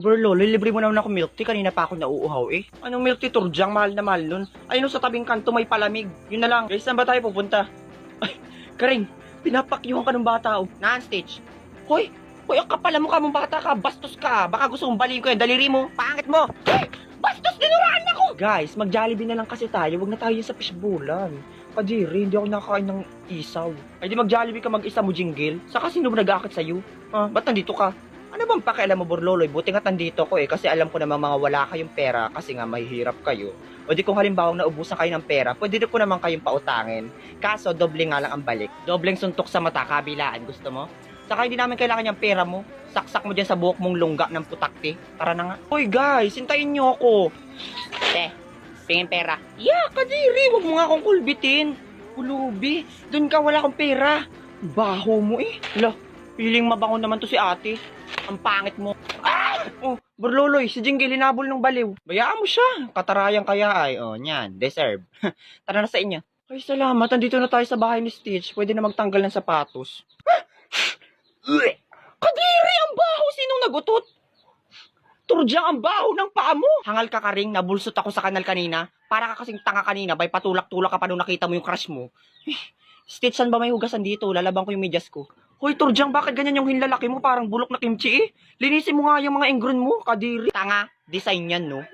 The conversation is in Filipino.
Bro, libre mo naman ako milk tea. Kanina pa ako nauuhaw eh. Anong milk tea, Turjang? Mahal na mahal nun. Ayun sa tabing kanto may palamig. Yun na lang. Guys, saan ba tayo pupunta? Ay, Karing, pinapakyuhan ka ng bata oh. Non-stitch. Hoy, ang kapal mo ka mong bata ka. Bastos ka. Baka gusto mong baliin ko yung daliri mo. Pangit mo. Hoy, bastos, dinuraan ako. Guys, mag-Jollibee na lang kasi tayo. Huwag na tayo sa fishbowlan. Kadiri, hindi ako nakakain ng isaw. Ay di mag-Jollibee ka mag-isa mo, Jingle. Saka sino ba nag-aakit sa'yo? Ba't nandito ka? Ano bang pakialam mo, Borloloy? Buti nga nandito ko eh, kasi alam ko naman mga wala kayong pera kasi nga mahihirap kayo. O di kung halimbawa naubusan kayo ng pera, pwede ko naman kayong pautangin. Kaso, doble nga lang ang balik. Dobleng suntok sa mata, kabilaan. Gusto mo? Saka hindi namin kailangan yung pera mo. Saksak mo dyan sa buhok mong lungga ng putakti. Tara na nga. Hoy guys, hintayin nyo ako. Pingin pera. Yeah, kadiri, wag mo nga akong kulbitin. Ulubi, dun ka wala akong pera. Baho mo eh. Hala, piling mabango naman to si ate. Ang pangit mo. Oh, Borloloy, si Jingle hinabol ng baliw. Bayaan mo siya. Katarayang kaya ay. Oh, nyan. Deserve. Tara na sa inyo. Ay, salamat. Andito na tayo sa bahay ni Stitch. Pwede na magtanggal ng sapatos. Kadiri, ang baho. Sinong nagutot? Turjang, ang baho ng paa mo. Hangal ka, Karing. Nabulsot ako sa kanal kanina. Para ka kasing tanga kanina. Bay patulak-tulak ka pa nung nakita mo yung crush mo. Stitch, saan ba may hugasan dito? Lalabang ko yung medyas ko. Hoy, Turjang, bakit ganyan yung hinlalaki mo? Parang bulok na kimchi eh. Linisin mo nga yung mga ingron mo, kadiri. Tanga, design yan, no?